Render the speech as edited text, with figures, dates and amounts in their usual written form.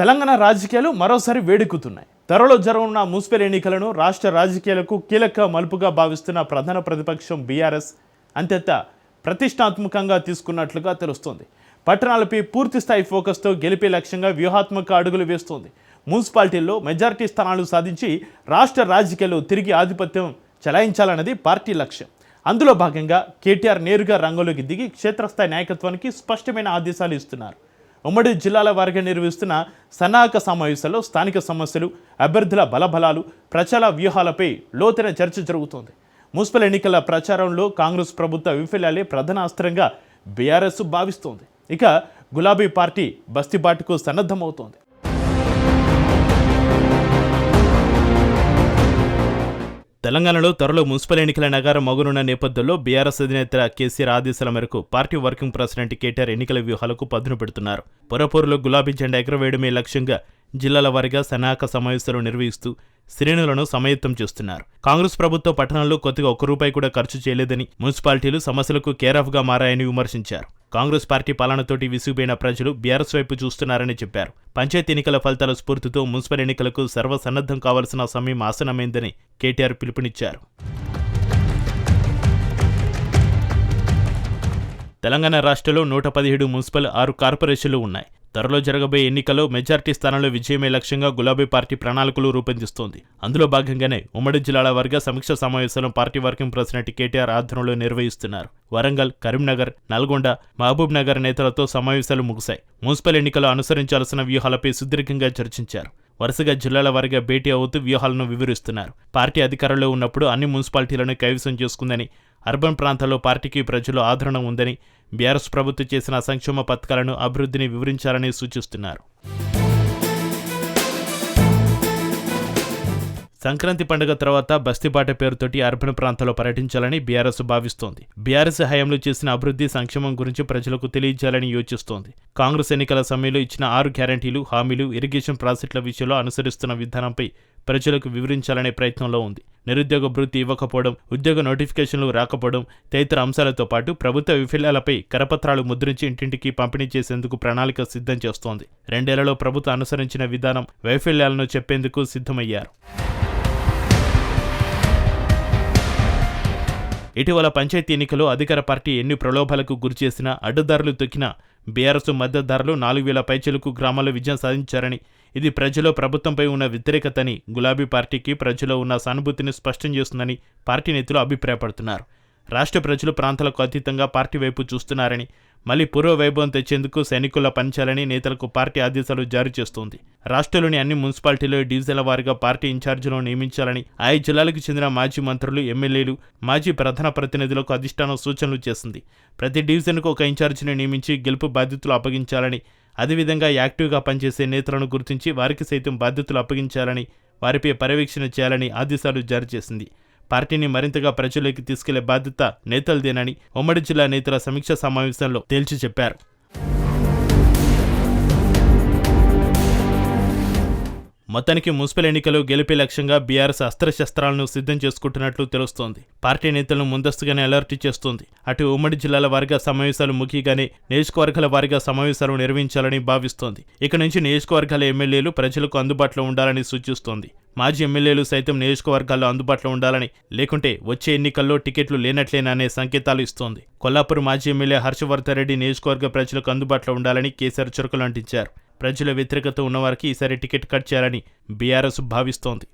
తెలంగాణ రాజకీయాలు మరోసారి వేడెక్కుతున్నాయి. త్వరలో జరగనున్న మున్సిపల్ ఎన్నికలను రాష్ట్ర రాజకీయాలకు కీలక మలుపుగా భావిస్తున్న ప్రధాన ప్రతిపక్షం బీఆర్ఎస్ అత్యంత ప్రతిష్టాత్మకంగా తీసుకున్నట్లుగా తెలుస్తోంది. పట్టణాలపై పూర్తిస్థాయి ఫోకస్తో గెలిపే లక్ష్యంగా వ్యూహాత్మక అడుగులు వేస్తోంది. మున్సిపాలిటీల్లో మెజారిటీ స్థానాలు సాధించి రాష్ట్ర రాజకీయాల్లో తిరిగి ఆధిపత్యం చెలాయించాలన్నది పార్టీ లక్ష్యం. అందులో భాగంగా కేటీఆర్ నేరుగా రంగంలోకి దిగి క్షేత్రస్థాయి నాయకత్వానికి స్పష్టమైన ఆదేశాలు ఇస్తున్నారు. ఉమ్మడి జిల్లాల వారిగా నిర్వహిస్తున్న సన్నాహక సమావేశాల్లో స్థానిక సమస్యలు, అభ్యర్థుల బలబలాలు, ప్రచార వ్యూహాలపై లోతైన చర్చ జరుగుతోంది. మున్సిపల్ ఎన్నికల ప్రచారంలో కాంగ్రెస్ ప్రభుత్వ వైఫల్యాలే ప్రధాన అస్త్రంగా బీఆర్ఎస్ భావిస్తోంది. ఇక గులాబీ పార్టీ బస్తీబాటుకు సన్నద్ధమవుతోంది. తెలంగాణలో త్వరలో మున్సిపల్ ఎన్నికల నగారం మగునున్న నేపథ్యంలో బీఆర్ఎస్ అధినేత కేసీఆర్ ఆదేశాల మేరకు పార్టీ వర్కింగ్ ప్రెసిడెంట్ కేటీఆర్ ఎన్నికల వ్యూహాలకు పదును పెడుతున్నారు. పొరపూరులో గులాబీ జెండా ఎగరవేయడమే లక్ష్యంగా జిల్లాల వారీగా సన్నాహక సమావేశాలు నిర్వహిస్తూ శ్రేణులను సమాయత్తం చేస్తున్నారు. కాంగ్రెస్ ప్రభుత్వం పట్టణంలో కొత్తగా ₹1 కూడా ఖర్చు చేయలేదని, మున్సిపాలిటీలు సమస్యలకు కేరాఫ్గా మారాయని విమర్శించారు. కాంగ్రెస్ పార్టీ పాలనతోటి విసిగిపోయిన ప్రజలు బీఆర్ఎస్ వైపు చూస్తున్నారని చెప్పారు. పంచాయతీ ఎన్నికల ఫలితాల స్ఫూర్తితో మున్సిపల్ ఎన్నికలకు సర్వసన్నద్ధం కావాల్సిన సమయం ఆసనమైందని కేటీఆర్ పిలుపునిచ్చారు. తెలంగాణ రాష్ట్రంలో 117 మున్సిపల్, 6 కార్పొరేషన్లు ఉన్నాయి. త్వరలో జరగబోయే ఎన్నికల్లో మెజార్టీ స్థానంలో విజయమే లక్ష్యంగా గులాబీ పార్టీ ప్రణాళికలు రూపొందిస్తోంది. అందులో భాగంగానే ఉమ్మడి జిల్లాల వారీగా సమీక్ష సమావేశాలను పార్టీ వర్కింగ్ ప్రెసిడెంట్ కేటీఆర్ ఆధ్వర్యంలో నిర్వహిస్తున్నారు. వరంగల్, కరీంనగర్, నల్గొండ, మహబూబ్ నగర్ నేతలతో సమావేశాలు ముగిశాయి. మున్సిపల్ ఎన్నికల్లో అనుసరించాల్సిన వ్యూహాలపై సుదీర్ఘంగా చర్చించారు. వరుసగా జిల్లాల వారీగా భేటీ అవుతూ వ్యూహాలను వివరిస్తున్నారు. పార్టీ అధికారంలో ఉన్నప్పుడు అన్ని మున్సిపాలిటీలను కైవసం చేసుకుందని, అర్బన్ ప్రాంతాల్లో పార్టీకి ప్రజలు ఆదరణ ఉందని, బీఆర్ఎస్ ప్రభుత్వం చేసిన సంక్షేమ పథకాలను, అభివృద్ధిని వివరించాలని సూచిస్తున్నారు. సంక్రాంతి పండుగ తర్వాత బస్తీబాట పేరుతోటి అర్బన్ ప్రాంతాల్లో పర్యటించాలని బీఆర్ఎస్ భావిస్తోంది. బీఆర్ఎస్ హయాంలో చేసిన అభివృద్ధి, సంక్షేమం గురించి ప్రజలకు తెలియజేయాలని యోచిస్తోంది. కాంగ్రెస్ ఎన్నికల సమయంలో ఇచ్చిన 6 గ్యారంటీలు, హామీలు, ఇరిగేషన్ ప్రాజెక్టుల విషయంలో అనుసరిస్తున్న విధానంపై ప్రజలకు వివరించాలనే ప్రయత్నంలో ఉంది. నిరుద్యోగ భృతి ఇవ్వకపోవడం, ఉద్యోగ నోటిఫికేషన్లు రాకపోవడం తదితర అంశాలతో పాటు ప్రభుత్వ వైఫల్యాలపై కరపత్రాలు ముద్రించి ఇంటింటికి పంపిణీ చేసేందుకు ప్రణాళిక సిద్ధం చేస్తోంది. 2 ఏళ్లలో ప్రభుత్వం అనుసరించిన విధానం, వైఫల్యాలను చెప్పేందుకు సిద్ధమయ్యారు. ఇటీవల పంచాయతీ ఎన్నికల్లో అధికార పార్టీ ఎన్ని ప్రలోభాలకు గురిచేసినా, అడ్డదారులు తొక్కినా బీఆర్ఎస్ మద్దతుదారులు 4,000 పైచిలకు గ్రామాల్లో విజయం సాధించారని, ఇది ప్రజల్లో ప్రభుత్వంపై ఉన్న వ్యతిరేకతని, గులాబీ పార్టీకి ప్రజల్లో ఉన్న సానుభూతిని స్పష్టం చేస్తుందని పార్టీ నేతలు అభిప్రాయపడుతున్నారు. రాష్ట్ర ప్రజలు ప్రాంతాలకు అతీతంగా పార్టీ వైపు చూస్తున్నారని, మళ్లీ పూర్వ వైభవం తెచ్చేందుకు సైనికుల్లా పనిచేయాలని నేతలకు పార్టీ ఆదేశాలు జారీ చేస్తోంది. రాష్ట్రంలోని అన్ని మున్సిపాలిటీల్లో డివిజన్ల వారీగా పార్టీ ఇన్ఛార్జీలను నియమించాలని ఆయా జిల్లాలకు చెందిన మాజీ మంత్రులు, ఎమ్మెల్యేలు, మాజీ ప్రధాన ప్రతినిధులకు అధిష్టానం సూచనలు చేసింది. ప్రతి డివిజన్కు ఒక ఇన్ఛార్జిని నియమించి గెలుపు బాధ్యతలు అప్పగించాలని, అదేవిధంగా యాక్టివ్గా పనిచేసే నేతలను గుర్తించి వారికి సైతం బాధ్యతలు అప్పగించాలని, వారిపై పర్యవేక్షణ చేయాలని ఆదేశాలు జారీ చేసింది. పార్టీని మరింతగా ప్రజల్లోకి తీసుకెళ్లే బాధ్యత నేతలదేనని ఉమ్మడి జిల్లా నేతల సమీక్ష సమావేశంలో తేల్చి చెప్పారు. మొత్తానికి మున్సిపల్ ఎన్నికలు గెలిపే లక్ష్యంగా బీఆర్ఎస్ అస్త్రశస్త్రాలను సిద్ధం చేసుకుంటున్నట్లు తెలుస్తోంది. పార్టీ నేతలను ముందస్తుగానే అలర్ట్ చేస్తోంది. అటు ఉమ్మడి జిల్లాల వారీగా సమావేశాలు ముగియగానే నియోజకవర్గాల వారీగా సమావేశాలు నిర్వహించాలని భావిస్తోంది. ఇక నుంచి నియోజకవర్గాల ఎమ్మెల్యేలు ప్రజలకు అందుబాటులో ఉండాలని సూచిస్తోంది. మాజీ ఎమ్మెల్యేలు సైతం నియోజకవర్గాల్లో అందుబాటులో ఉండాలని, లేకుంటే వచ్చే ఎన్నికల్లో టికెట్లు లేనట్లేననే సంకేతాలు ఇస్తోంది. కొల్లాపూర్ మాజీ ఎమ్మెల్యే హర్షవర్ధన్ రెడ్డి నియోజకవర్గ ప్రజలకు అందుబాటులో ఉండాలని కేసీఆర్ చురకలు అంటించారు. ప్రజల వ్యతిరేకత ఉన్నవారికి ఈసారి టికెట్ కట్ చేయాలని బీఆర్ఎస్ భావిస్తోంది.